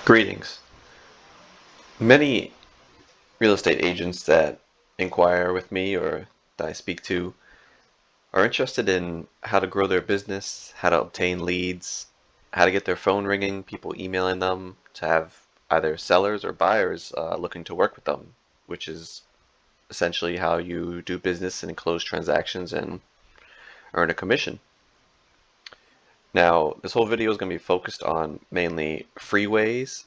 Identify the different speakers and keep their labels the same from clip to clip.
Speaker 1: Greetings. Many real estate agents that inquire with me or that I speak to are interested in how to grow their business, how to obtain leads, how to get their phone ringing, people emailing them to have either sellers or buyers looking to work with them, which is essentially how you do business and close transactions and earn a commission. Now, this whole video is going to be focused on mainly free ways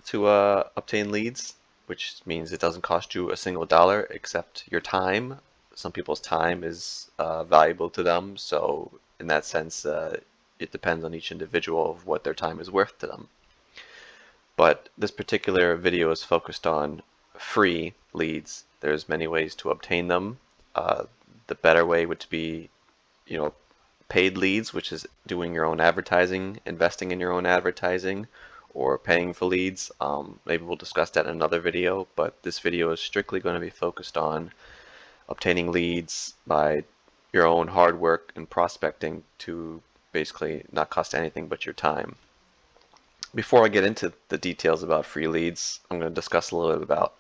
Speaker 1: to obtain leads, which means it doesn't cost you a single dollar except your time. Some people's time is valuable to them, so in that sense, it depends on each individual of what their time is worth to them. But this particular video is focused on free leads. There's many ways to obtain them. The better way would be, paid leads, which is doing your own advertising, investing in your own advertising, or paying for leads. Maybe we'll discuss that in another video, but this video is strictly going to be focused on obtaining leads by your own hard work and prospecting to basically not cost anything but your time. Before I get into the details about free leads, I'm going to discuss a little bit about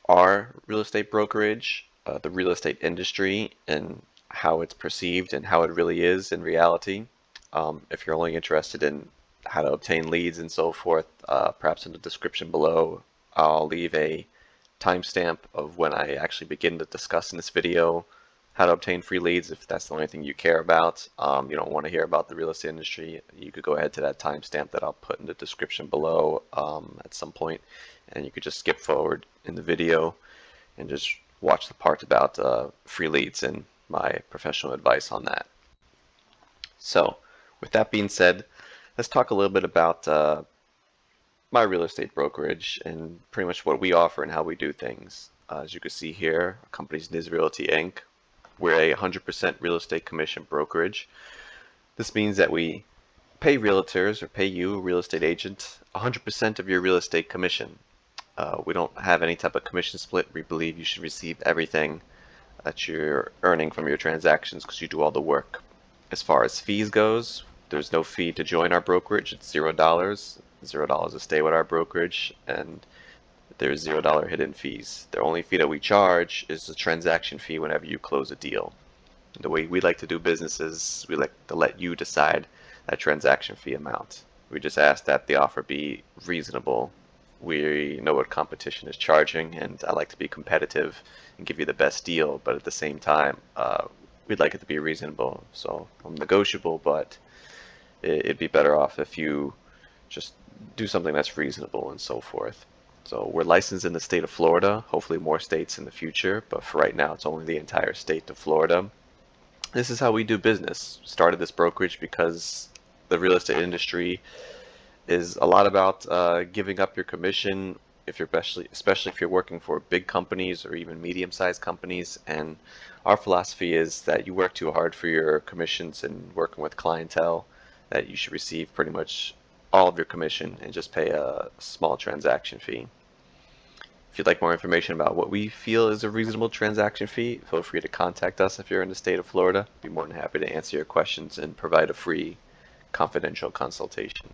Speaker 1: our real estate brokerage, the real estate industry, and how it's perceived and how it really is in reality. If you're only interested in how to obtain leads and so forth, perhaps in the description below, I'll leave a timestamp of when I actually begin to discuss in this video how to obtain free leads. If that's the only thing you care about, you don't want to hear about the real estate industry, you could go ahead to that timestamp that I'll put in the description below at some point, and you could just skip forward in the video and just watch the part about free leads and my professional advice on that. So with that being said, let's talk a little bit about my real estate brokerage and pretty much what we offer and how we do things. As you can see here, our company's Nizz Realty Inc. We're a 100% real estate commission brokerage. This means that we pay realtors or pay you, a real estate agent, 100% of your real estate commission. We don't have any type of commission split. We believe you should receive everything that you're earning from your transactions because you do all the work. As far as fees goes, there's no fee to join our brokerage. It's $0. $0 to stay with our brokerage, and there's $0 hidden fees. The only fee that we charge is the transaction fee whenever you close a deal. The way we like to do business is we like to let you decide that transaction fee amount. We just ask that the offer be reasonable. We know what competition is charging, and I like to be competitive and give you the best deal, but at the same time, we'd like it to be reasonable. So I'm negotiable, but it'd be better off if you just do something that's reasonable and so forth. So we're licensed in the state of Florida, hopefully more states in the future, but for right now it's only the entire state of Florida. This is how we do business. Started this brokerage because the real estate industry is a lot about giving up your commission, if you're especially if you're working for big companies or even medium-sized companies. And our philosophy is that you work too hard for your commissions and working with clientele, that you should receive pretty much all of your commission and just pay a small transaction fee. If you'd like more information about what we feel is a reasonable transaction fee, feel free to contact us if you're in the state of Florida. We'd be more than happy to answer your questions and provide a free confidential consultation.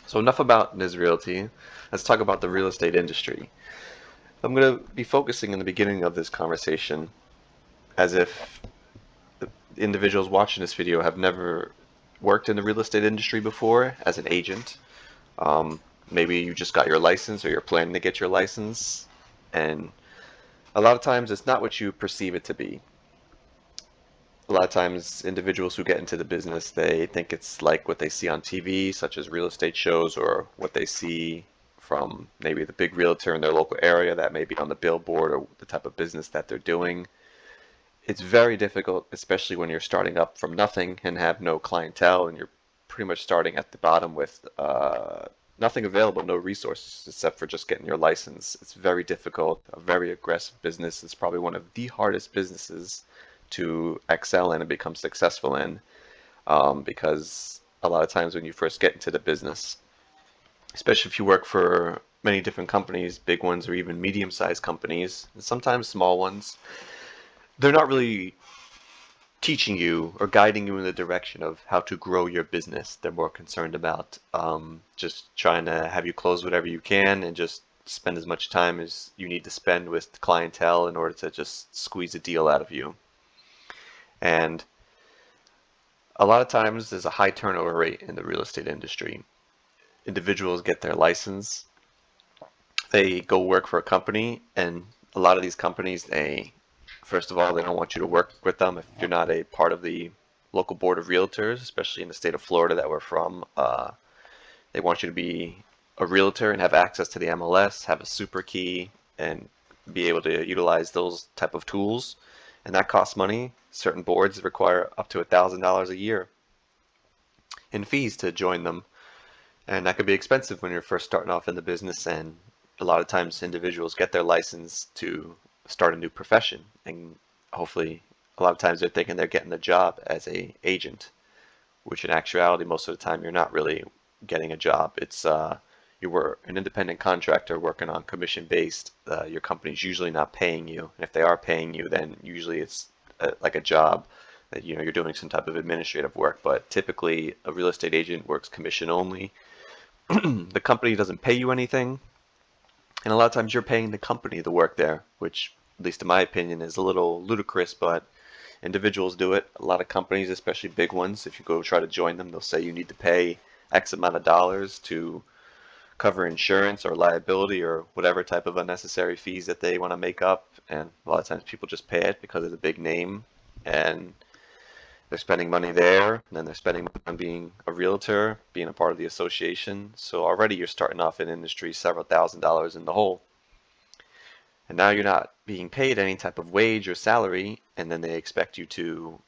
Speaker 1: So enough about Nizz Realty. Let's talk about the real estate industry. I'm going to be focusing in the beginning of this conversation as if the individuals watching this video have never worked in the real estate industry before as an agent. Maybe you just got your license or you're planning to get your license, and a lot of times it's not what you perceive it to be. A lot of times individuals who get into the business, they think it's like what they see on TV, such as real estate shows, or what they see from maybe the big realtor in their local area that may be on the billboard, or the type of business that they're doing. It's very difficult, especially when you're starting up from nothing and have no clientele, and you're pretty much starting at the bottom with nothing available, no resources except for just getting your license. It's very difficult, a very aggressive business. It's probably one of the hardest businesses to excel in and become successful in, because a lot of times when you first get into the business, especially if you work for many different companies, big ones or even medium-sized companies, and sometimes small ones, they're not really teaching you or guiding you in the direction of how to grow your business. They're more concerned about just trying to have you close whatever you can and just spend as much time as you need to spend with clientele in order to just squeeze a deal out of you. And a lot of times there's a high turnover rate in the real estate industry. Individuals get their license, they go work for a company, and a lot of these companies, first of all, they don't want you to work with them if you're not a part of the local board of realtors, especially in the state of Florida that we're from. They want you to be a realtor and have access to the MLS, have a super key, and be able to utilize those type of tools. And that costs money. Certain boards require up to $1,000 a year in fees to join them. And that could be expensive when you're first starting off in the business, and a lot of times individuals get their license to start a new profession, and hopefully a lot of times they're thinking they're getting a job as a agent, which in actuality most of the time you're not really getting a job. It's you were an independent contractor working on commission based. Your company's usually not paying you, and if they are paying you, then usually it's like a job that you're doing some type of administrative work. But typically a real estate agent works commission only. The company doesn't pay you anything, and a lot of times you're paying the company to work there, which, at least in my opinion, is a little ludicrous, but individuals do it. A lot of companies, especially big ones, if you go try to join them, they'll say you need to pay X amount of dollars to cover insurance or liability or whatever type of unnecessary fees that they want to make up. And a lot of times people just pay it because it's a big name, and they're spending money there, and then they're spending money on being a realtor, being a part of the association. So already you're starting off in industry several $1,000s in the hole. And now you're not being paid any type of wage or salary, and then they expect you to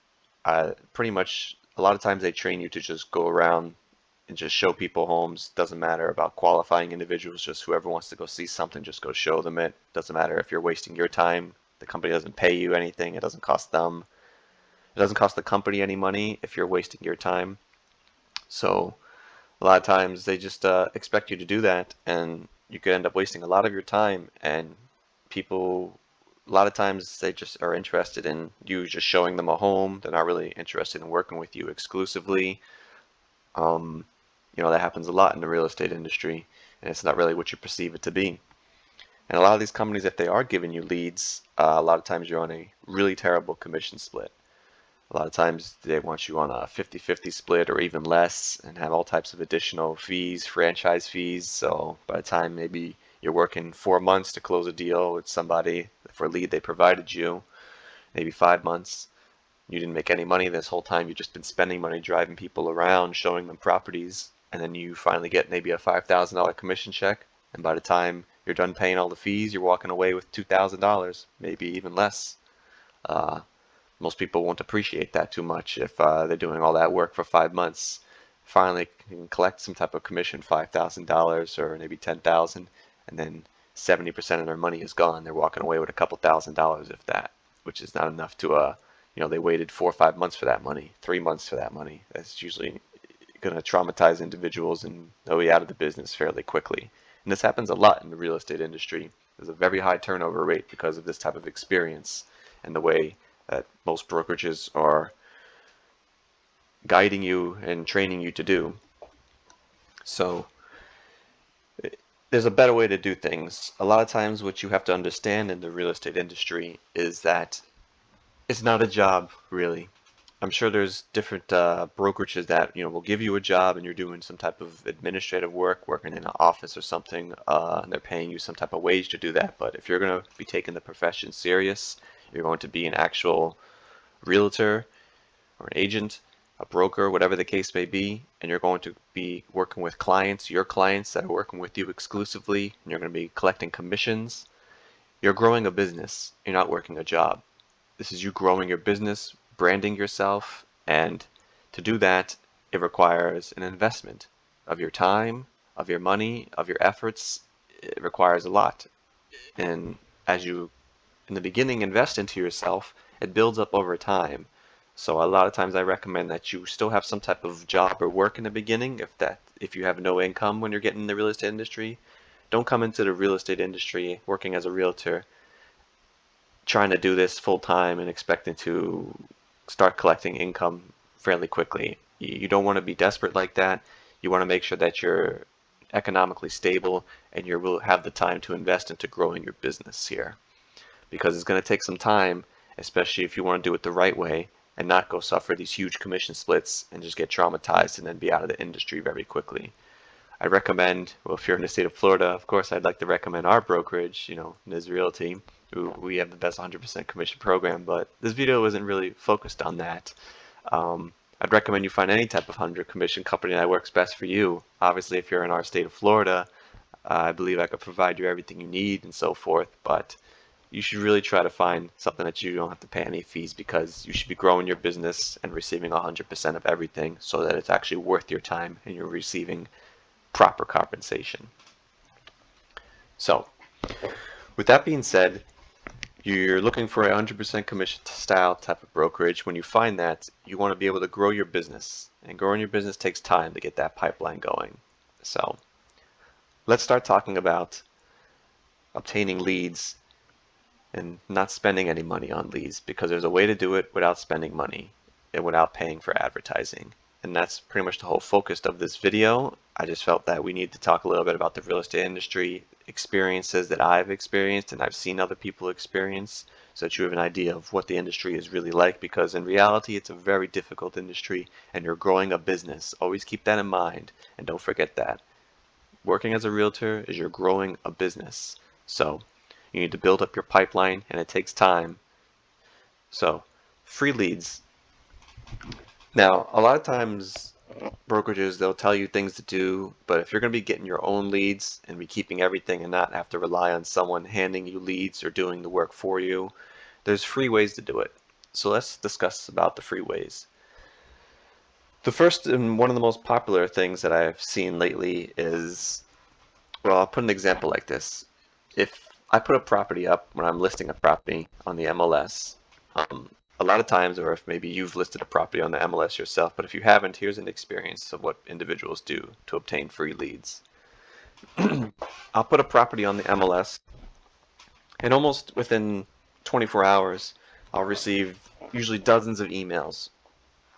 Speaker 1: pretty much, a lot of times they train you to just go around and just show people homes. Doesn't matter about qualifying individuals, just whoever wants to go see something, just go show them it. Doesn't matter if you're wasting your time. The company doesn't pay you anything. It doesn't cost them. It doesn't cost the company any money if you're wasting your time. So a lot of times they just expect you to do that, and you could end up wasting a lot of your time. And people, a lot of times they just are interested in you just showing them a home. They're not really interested in working with you exclusively. That happens a lot in the real estate industry, and it's not really what you perceive it to be. And a lot of these companies, if they are giving you leads, a lot of times you're on a really terrible commission split. A lot of times they want you on a 50-50 split or even less, and have all types of additional fees, franchise fees. So by the time maybe you're working 4 months to close a deal with somebody for a lead they provided you, maybe 5 months, you didn't make any money this whole time. You've just been spending money driving people around, showing them properties, and then you finally get maybe a $5,000 commission check. And by the time you're done paying all the fees, you're walking away with $2,000, maybe even less. Most people won't appreciate that too much if they're doing all that work for 5 months. Finally can collect some type of commission, $5,000 or maybe $10,000, and then 70% of their money is gone. They're walking away with a couple $1,000s, if that, which is not enough to they waited 4 or 5 months for that money, 3 months for that money. That's usually going to traumatize individuals, and they'll be out of the business fairly quickly. And this happens a lot in the real estate industry. There's a very high turnover rate because of this type of experience and the way that most brokerages are guiding you and training you to do. So there's a better way to do things. A lot of times what you have to understand in the real estate industry is that it's not a job, really. I'm sure there's different brokerages that will give you a job and you're doing some type of administrative work, working in an office or something, and they're paying you some type of wage to do that. But if you're going to be taking the profession serious, you're going to be an actual realtor or an agent, a broker, whatever the case may be, and you're going to be working with clients, your clients that are working with you exclusively, and you're going to be collecting commissions. You're growing a business. You're not working a job. This is you growing your business, branding yourself, and to do that, it requires an investment of your time, of your money, of your efforts. It requires a lot. And as you, in the beginning, invest into yourself, it builds up over time. So a lot of times I recommend that you still have some type of job or work in the beginning. If you have no income when you're getting in the real estate industry, don't come into the real estate industry working as a realtor trying to do this full time and expecting to start collecting income fairly quickly. You don't want to be desperate like that. You want to make sure that you're economically stable and you will have the time to invest into growing your business here, because it's going to take some time, especially if you want to do it the right way and not go suffer these huge commission splits and just get traumatized and then be out of the industry very quickly. I recommend, well, if you're in the state of Florida, of course, I'd like to recommend our brokerage, Nizz Realty. We have the best 100% commission program, but this video isn't really focused on that. I'd recommend you find any type of 100 commission company that works best for you. Obviously, if you're in our state of Florida, I believe I could provide you everything you need and so forth, but you should really try to find something that you don't have to pay any fees, because you should be growing your business and receiving 100% of everything so that it's actually worth your time and you're receiving proper compensation. So, with that being said, you're looking for a 100% commission style type of brokerage. When you find that, you want to be able to grow your business, and growing your business takes time to get that pipeline going. So, let's start talking about obtaining leads and not spending any money on leads, because there's a way to do it without spending money and without paying for advertising. And that's pretty much the whole focus of this video. I just felt that we need to talk a little bit about the real estate industry experiences that I've experienced and I've seen other people experience, so that you have an idea of what the industry is really like, because in reality it's a very difficult industry and you're growing a business. Always keep that in mind, and don't forget that. Working as a realtor is you're growing a business. So you need to build up your pipeline, and it takes time. So, free leads. Now, a lot of times brokerages, they'll tell you things to do, but if you're going to be getting your own leads and be keeping everything and not have to rely on someone handing you leads or doing the work for you, there's free ways to do it. So let's discuss about the free ways. The first and one of the most popular things that I've seen lately is, well, I'll put an example like this. If I put a property up when I'm listing a property on the MLS, a lot of times, or if maybe you've listed a property on the MLS yourself, but if you haven't, here's an experience of what individuals do to obtain free leads. I'll put a property on the MLS, and almost within 24 hours, I'll receive usually dozens of emails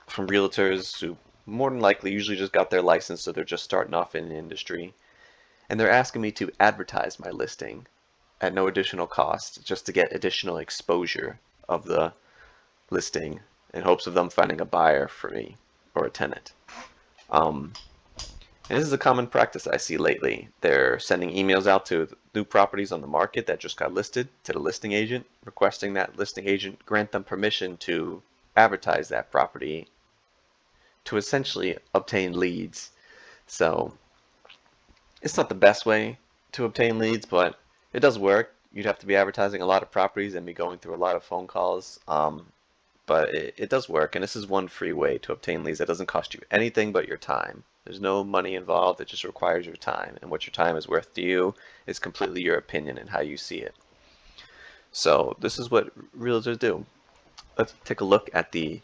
Speaker 1: from realtors who more than likely usually just got their license, so they're just starting off in the industry. And they're asking me to advertise my listing at no additional cost, just to get additional exposure of the listing in hopes of them finding a buyer for me or a tenant. And this is a common practice I see lately. They're sending emails out to new properties on the market that just got listed to the listing agent, requesting that listing agent grant them permission to advertise that property to essentially obtain leads. So it's not the best way to obtain leads, but it does work. You'd have to be advertising a lot of properties and be going through a lot of phone calls. But it does work, and this is one free way to obtain leads that doesn't cost you anything but your time. There's no money involved, it just requires your time, and what your time is worth to you is completely your opinion and how you see it. So this is what realtors do. Let's take a look at the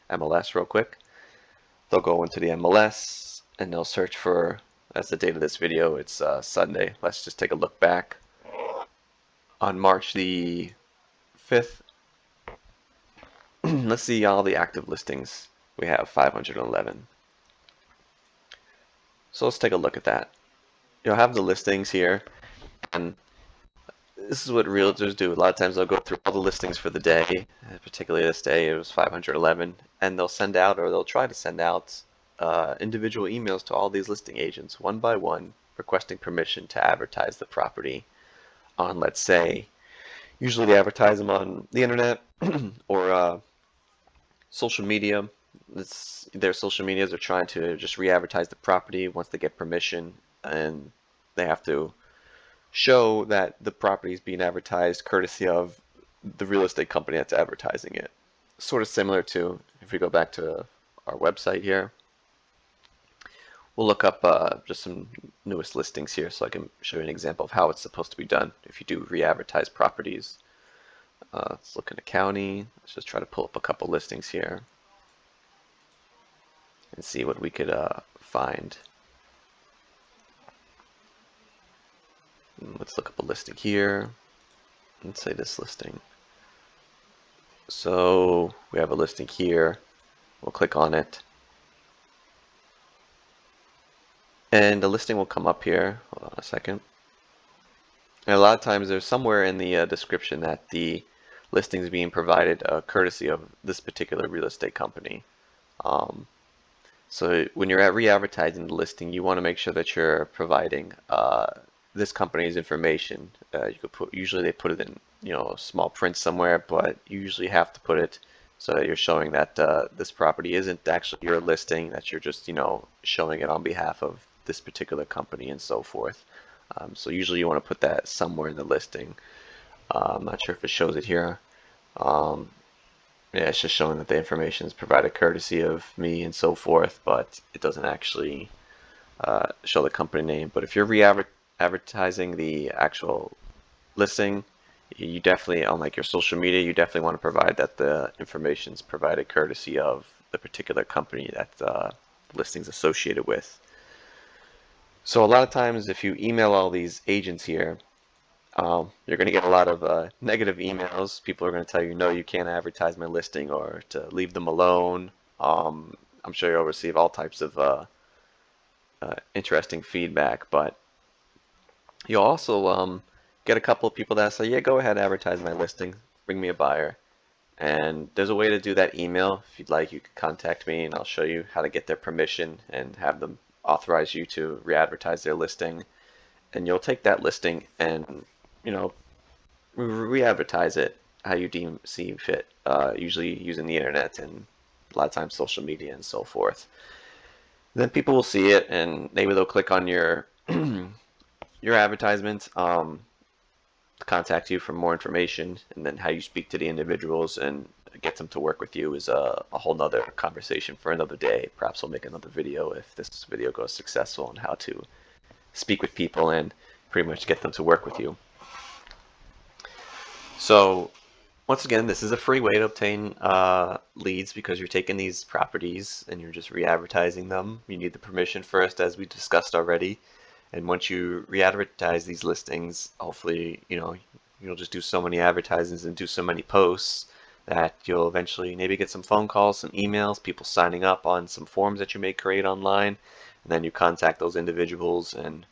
Speaker 1: MLS real quick. They'll go into the MLS and they'll search for, as the date of this video, it's Sunday. Let's just take a look back. On March the 5th, let's see all the active listings. We have 511. So let's take a look at that. You'll have the listings here, and this is what realtors do. A lot of times they'll go through all the listings for the day, particularly this day it was 511, and they'll send out, or they'll try to send out, individual emails to all these listing agents one by one, requesting permission to advertise the property on, let's say, usually they advertise them on the internet or social media. Their social medias are trying to just re-advertise the property once they get permission, and they have to show that the property is being advertised courtesy of the real estate company that's advertising it. Sort of similar to, if we go back to our website here, we'll look up just some newest listings here so I can show you an example of how it's supposed to be done if you do re-advertise properties. Let's look in the county. Let's just try to pull up a couple listings here and see what we could find. Let's look up a listing here. Let's say this listing. So we have a listing here. We'll click on it. And the listing will come up here. Hold on a second. And a lot of times there's somewhere in the description that the listing is being provided courtesy of this particular real estate company. Um, so when you're re-advertising the listing, you want to make sure that you're providing this company's information. You could put, usually they put it in, small print somewhere, but you usually have to put it so that you're showing that this property isn't actually your listing, that you're just, showing it on behalf of this particular company and so forth. So usually you want to put that somewhere in the listing. I'm not sure if it shows it here. Um, yeah, it's just showing that the information is provided courtesy of me and so forth, but it doesn't actually show the company name. But if you're re-advertising the actual listing, you definitely, on like your social media, you definitely want to provide that the information is provided courtesy of the particular company that the listing's associated with. So a lot of times if you email all these agents here, you're going to get a lot of negative emails. People are going to tell you, no, you can't advertise my listing, or to leave them alone. I'm sure you'll receive all types of interesting feedback, but you'll also get a couple of people that say, yeah, go ahead, advertise my listing, bring me a buyer. And there's a way to do that email. If you'd like, you can contact me and I'll show you how to get their permission and have them authorize you to re-advertise their listing. And you'll take that listing and, you know, re-advertise it how you see fit, usually using the internet and a lot of times social media and so forth. Then people will see it and maybe they'll click on your your advertisement, contact you for more information, and then how you speak to the individuals and get them to work with you is a whole nother conversation for another day. Perhaps we'll make another video if this video goes successful on how to speak with people and pretty much get them to work with you. So once again, this is a free way to obtain leads because you're taking these properties and you're just re-advertising them. You need the permission first, as we discussed already. And once you re-advertise these listings, hopefully, you'll just do so many advertisements and do so many posts that you'll eventually maybe get some phone calls, some emails, people signing up on some forms that you may create online. And then you contact those individuals, and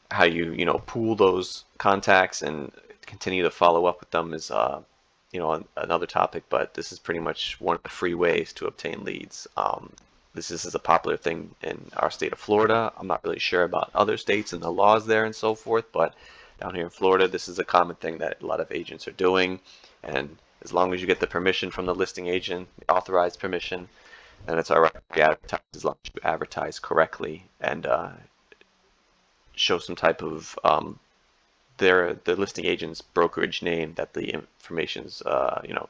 Speaker 1: how you pool those contacts and continue to follow up with them is another topic, but this is pretty much one of the free ways to obtain leads. This is a popular thing in our state of Florida. I'm not really sure about other states and the laws there and so forth, but down here in Florida, this is a common thing that a lot of agents are doing. And as long as you get the permission from the listing agent, the authorized permission, then it's all right to advertise, as long as you advertise correctly and show some type of the listing agent's brokerage name, that the information's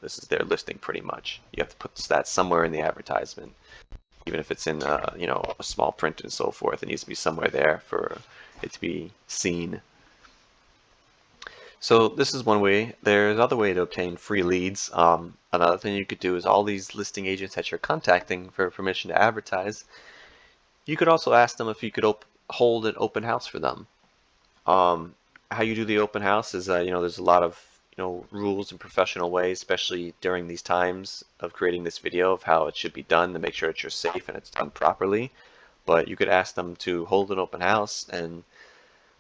Speaker 1: this is their listing pretty much. You have to put that somewhere in the advertisement, even if it's in a small print and so forth. It needs to be somewhere there for it to be seen. So this is one way. There's another way to obtain free leads. Another thing you could do is all these listing agents that you're contacting for permission to advertise, you could also ask them if you could hold an open house for them. How you do the open house is, there's a lot of rules and professional ways, especially during these times of creating this video, of how it should be done to make sure that you're safe and it's done properly. But you could ask them to hold an open house, and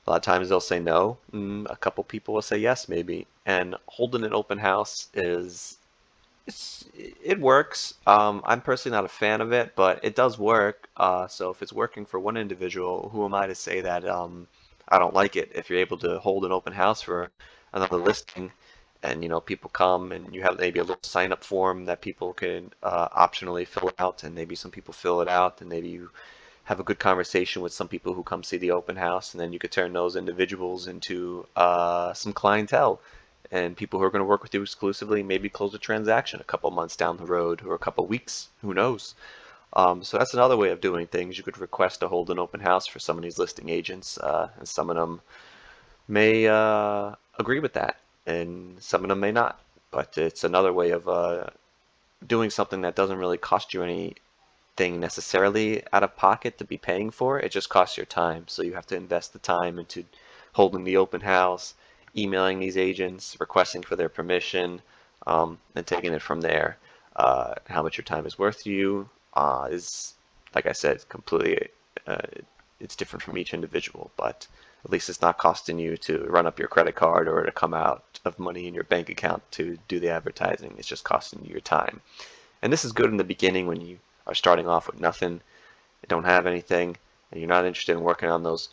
Speaker 1: a lot of times they'll say no. A couple people will say yes, maybe. And holding an open house it works. I'm personally not a fan of it, but it does work. So if it's working for one individual, who am I to say that I don't like it? If you're able to hold an open house for another listing, and people come, and you have maybe a little sign-up form that people can optionally fill out, and maybe some people fill it out, and maybe you have a good conversation with some people who come see the open house, and then you could turn those individuals into some clientele and people who are going to work with you exclusively, maybe close a transaction a couple months down the road or a couple weeks, who knows. So that's another way of doing things. You could request to hold an open house for some of these listing agents, and some of them may agree with that, and some of them may not. But it's another way of doing something that doesn't really cost you anything necessarily out of pocket to be paying for. It just costs your time. So you have to invest the time into holding the open house, emailing these agents, requesting for their permission, and taking it from there. How much your time is worth to you is, like I said, completely, uh, it's different from each individual, but at least it's not costing you to run up your credit card or to come out of money in your bank account to do the advertising. It's just costing you your time. And this is good in the beginning when you are starting off with nothing, you don't have anything, and you're not interested in working on those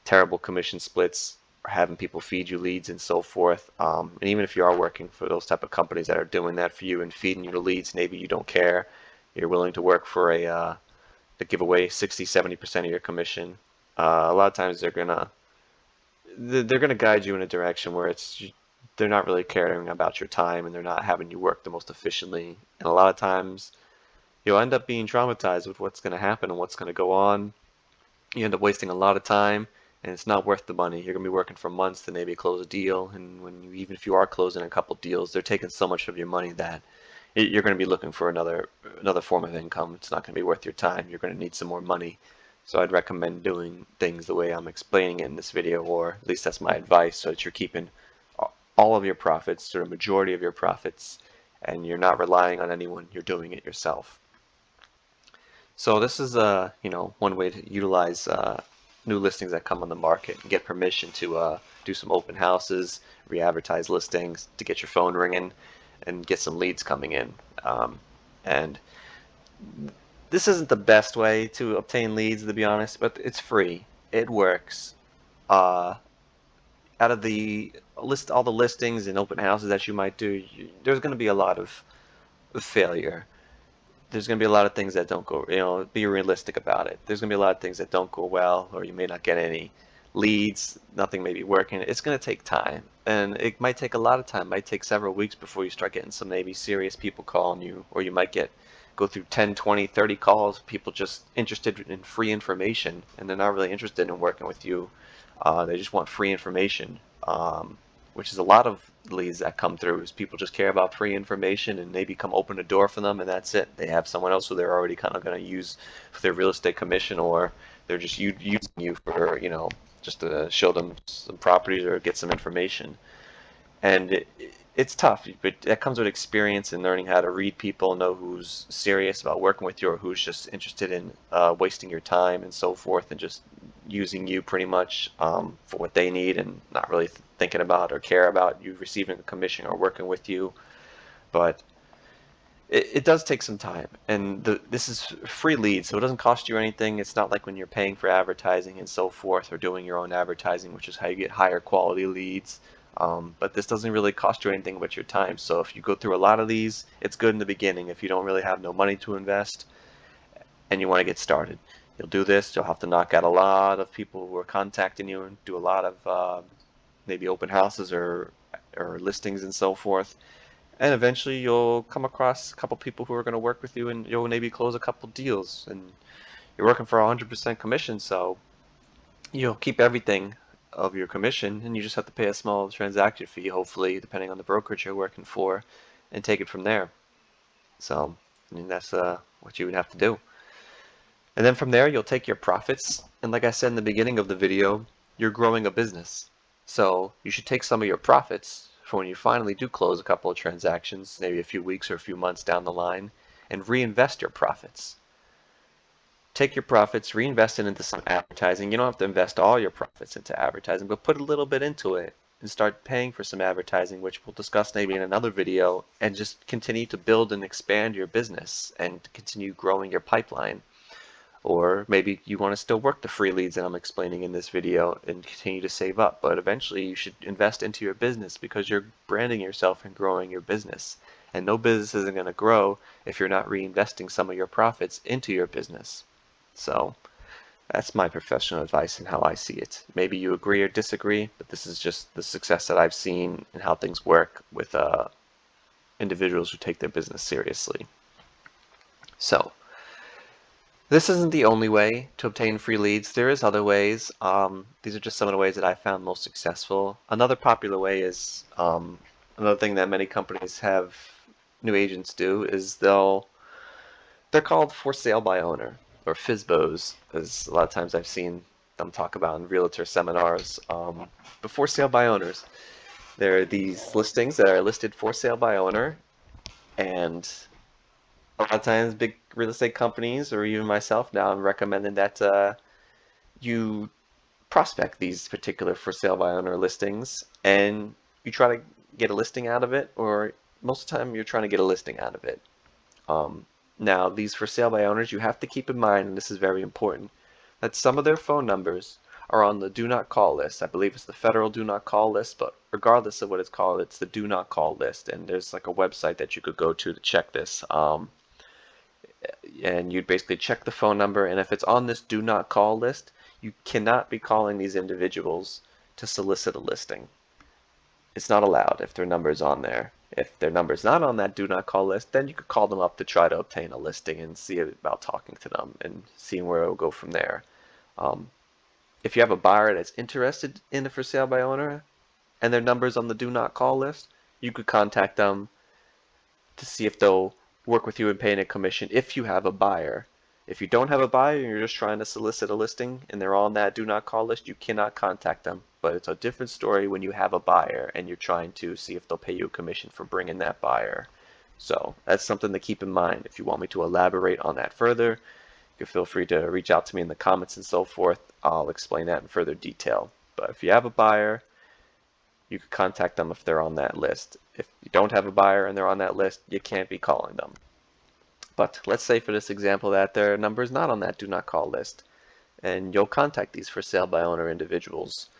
Speaker 1: terrible commission splits or having people feed you leads and so forth. And even if you are working for those type of companies that are doing that for you and feeding you the leads, maybe you don't care. You're willing to work for to give away 60-70% of your commission. A lot of times they're gonna guide you in a direction where they're not really caring about your time and they're not having you work the most efficiently. And a lot of times you'll end up being traumatized with what's going to happen and what's going to go on. You end up wasting a lot of time, and it's not worth the money. You're going to be working for months to maybe close a deal, and even if you are closing a couple deals, they're taking so much of your money that you're going to be looking for another form of income. It's not going to be worth your time. You're going to need some more money. So I'd recommend doing things the way I'm explaining it in this video, or at least that's my advice, so that you're keeping all of your profits, or a majority of your profits, and you're not relying on anyone. You're doing it yourself. So this is one way to utilize new listings that come on the market and get permission to do some open houses, re-advertise listings, to get your phone ringing and get some leads coming in. And this isn't the best way to obtain leads, to be honest, but it's free. It works. Out of all the listings and open houses that you might do, there's going to be a lot of failure. There's going to be a lot of things that don't go, be realistic about it. There's going to be a lot of things that don't go well, or you may not get any leads, nothing may be working. It's going to take time, and it might take a lot of time. It might take several weeks before you start getting some maybe serious people calling you, or you might go through 10, 20, 30 calls, people just interested in free information, and they're not really interested in working with you. They just want free information. Which is a lot of leads that come through, is people just care about free information and maybe come open a door for them, and that's it. They have someone else who they're already kind of going to use for their real estate commission, or they're just using you for, just to show them some properties or get some information. And it's tough, but that comes with experience and learning how to read people, know who's serious about working with you or who's just interested in wasting your time and so forth, and just using you pretty much for what they need, and not really thinking about or care about you receiving a commission or working with you. But it does take some time, and this is free leads, so it doesn't cost you anything. It's not like when you're paying for advertising and so forth, or doing your own advertising, which is how you get higher quality leads. But this doesn't really cost you anything but your time. So if you go through a lot of these, it's good in the beginning. If you don't really have no money to invest and you want to get started, you'll do this. You'll have to knock out a lot of people who are contacting you and do a lot of maybe open houses or listings and so forth. And eventually you'll come across a couple people who are going to work with you, and you'll maybe close a couple deals. And you're working for 100% commission, so you'll keep everything of your commission, and you just have to pay a small transaction fee, hopefully, depending on the brokerage you're working for, and take it from there. So, I mean, that's what you would have to do. And then from there, you'll take your profits. And like I said in the beginning of the video, you're growing a business. So you should take some of your profits for when you finally do close a couple of transactions, maybe a few weeks or a few months down the line, and reinvest your profits. Take your profits, reinvest it into some advertising. You don't have to invest all your profits into advertising, but put a little bit into it and start paying for some advertising, which we'll discuss maybe in another video, and just continue to build and expand your business and continue growing your pipeline. Or maybe you want to still work the free leads that I'm explaining in this video and continue to save up, but eventually you should invest into your business, because you're branding yourself and growing your business. And no business isn't going to grow if you're not reinvesting some of your profits into your business. So that's my professional advice and how I see it. Maybe you agree or disagree, but this is just the success that I've seen and how things work with individuals who take their business seriously. So this isn't the only way to obtain free leads. There is other ways. These are just some of the ways that I found most successful. Another popular way is, another thing that many companies have new agents do, is they're called for sale by owner, or FSBOs, as a lot of times I've seen them talk about in realtor seminars. But for sale by owners, There are these listings that are listed for sale by owner, and a lot of times big real estate companies or even myself now I'm recommending that you prospect these particular for sale by owner listings and you try to get a listing out of it, or most of the time you're trying to get a listing out of it. Um, Now, these for sale by owners, you have to keep in mind, and this is very important, that some of their phone numbers are on the do not call list. I believe it's the federal do not call list, but regardless of what it's called, it's the do not call list. And there's like a website that you could go to check this. And you'd basically check the phone number, and if it's on this do not call list, you cannot be calling these individuals to solicit a listing. It's not allowed if their number is on there. If their number is not on that do not call list, then you could call them up to try to obtain a listing and see about talking to them and seeing where it will go from there. Um, if you have a buyer that's interested in the for sale by owner and their number is on the do not call list, you could contact them to see if they'll work with you in paying a commission if you have a buyer. If you don't have a buyer and you're just trying to solicit a listing and they're on that do not call list, you cannot contact them. But it's a different story when you have a buyer and you're trying to see if they'll pay you a commission for bringing that buyer. So that's something to keep in mind. If you want me to elaborate on that further, you can feel free to reach out to me in the comments and so forth. I'll explain that in further detail. But if you have a buyer, you can contact them if they're on that list. If you don't have a buyer and they're on that list, you can't be calling them. But let's say for this example that their number is not on that do not call list, and you'll contact these for sale by owner individuals.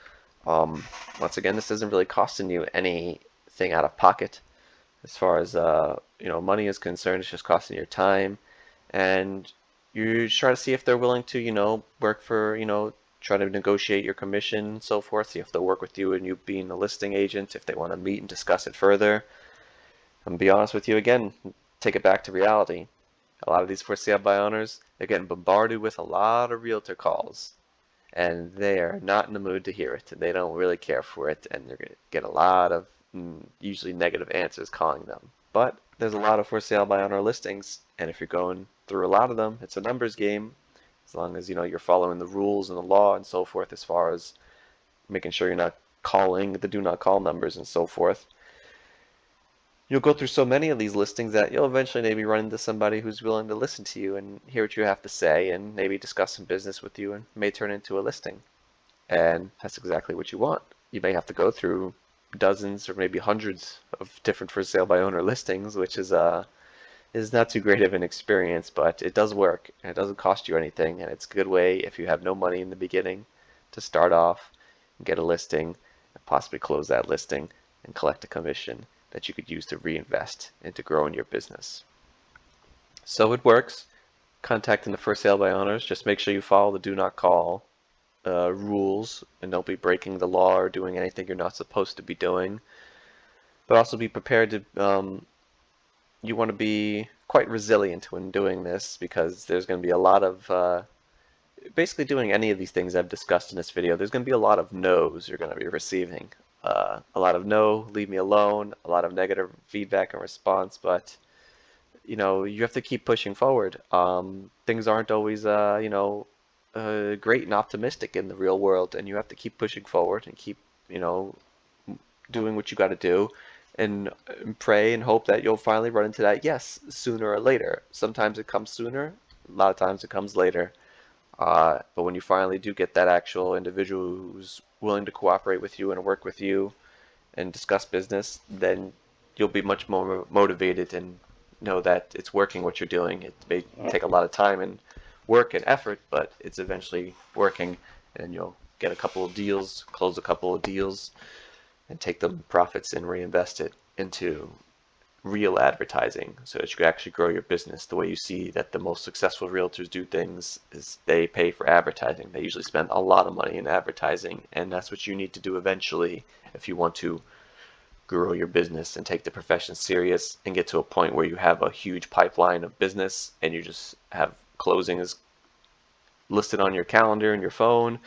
Speaker 1: Once again, this isn't really costing you anything out of pocket as far as money is concerned. It's just costing your time, and you try to see if they're willing to work for try to negotiate your commission and so forth. See if they'll work with you and you being a listing agent, if they want to meet and discuss it further. And be honest with you again, take it back to reality. A lot of these for sale by owners, they're getting bombarded with a lot of realtor calls, and they are not in the mood to hear it, and they don't really care for it, and they're going to get a lot of usually negative answers calling them. But there's a lot of for sale by owner listings, and if you're going through a lot of them, it's a numbers game. As long as you're following the rules and the law and so forth, as far as making sure you're not calling the do not call numbers and so forth. You'll go through so many of these listings that you'll eventually maybe run into somebody who's willing to listen to you and hear what you have to say and maybe discuss some business with you and may turn into a listing. And that's exactly what you want. You may have to go through dozens or maybe hundreds of different for sale by owner listings, which is not too great of an experience, but it does work and it doesn't cost you anything, and it's a good way if you have no money in the beginning to start off and get a listing and possibly close that listing and collect a commission that you could use to reinvest into growing your business. So it works. Contacting the for sale by owners, just make sure you follow the do not call rules and don't be breaking the law or doing anything you're not supposed to be doing. But also be prepared to you want to be quite resilient when doing this, because there's going to be a lot of basically doing any of these things I've discussed in this video, there's going to be a lot of no's you're going to be receiving. A lot of no, leave me alone, a lot of negative feedback and response, but you have to keep pushing forward. Things aren't always great and optimistic in the real world, and you have to keep pushing forward and keep doing what you got to do, and pray and hope that you'll finally run into that yes sooner or later. Sometimes it comes sooner, a lot of times it comes later. But when you finally do get that actual individual who's willing to cooperate with you and work with you and discuss business, then you'll be much more motivated and know that it's working what you're doing. It may take a lot of time and work and effort, but it's eventually working, and you'll get a couple of deals, close a couple of deals, and take the profits and reinvest it into real advertising so that you can actually grow your business. The way you see that the most successful realtors do things is they pay for advertising. They usually spend a lot of money in advertising, and that's what you need to do eventually if you want to grow your business and take the profession serious and get to a point where you have a huge pipeline of business and you just have closings listed on your calendar and your phone,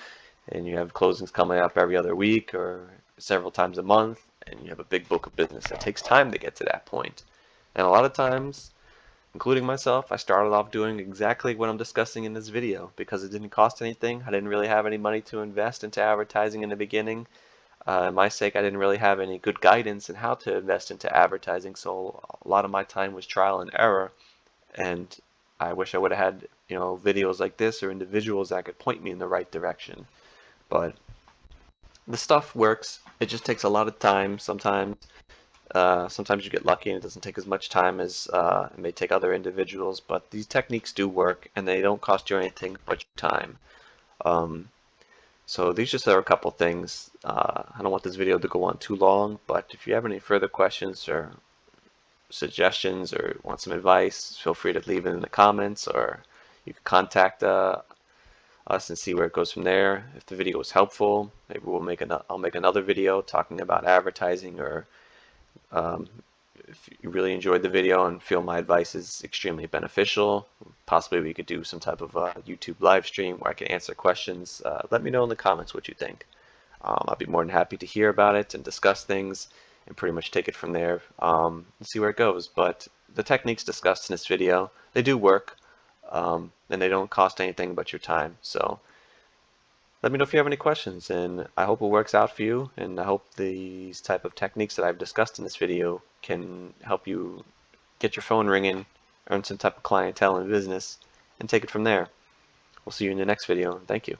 Speaker 1: and you have closings coming up every other week or several times a month, and you have a big book of business. It takes time to get to that point. And a lot of times, including myself, I started off doing exactly what I'm discussing in this video because it didn't cost anything. I didn't really have any money to invest into advertising in the beginning. My sake, I didn't really have any good guidance in how to invest into advertising, so a lot of my time was trial and error. And I wish I would have had, videos like this or individuals that could point me in the right direction. But the stuff works. It just takes a lot of time sometimes. Sometimes you get lucky and it doesn't take as much time as it may take other individuals, but these techniques do work and they don't cost you anything but your time. Um, so these just are a couple things. I don't want this video to go on too long, but if you have any further questions or suggestions or want some advice, feel free to leave it in the comments, or you can contact us and see where it goes from there. If the video was helpful, maybe I'll make another video talking about advertising, or um, if you really enjoyed the video and feel my advice is extremely beneficial, possibly we could do some type of YouTube live stream where I can answer questions. Let me know in the comments what you think. I'll be more than happy to hear about it and discuss things and pretty much take it from there and see where it goes. But the techniques discussed in this video, they do work, and they don't cost anything but your time. So let me know if you have any questions, and I hope it works out for you, and I hope these type of techniques that I've discussed in this video can help you get your phone ringing, earn some type of clientele in business, and take it from there. We'll see you in the next video. Thank you.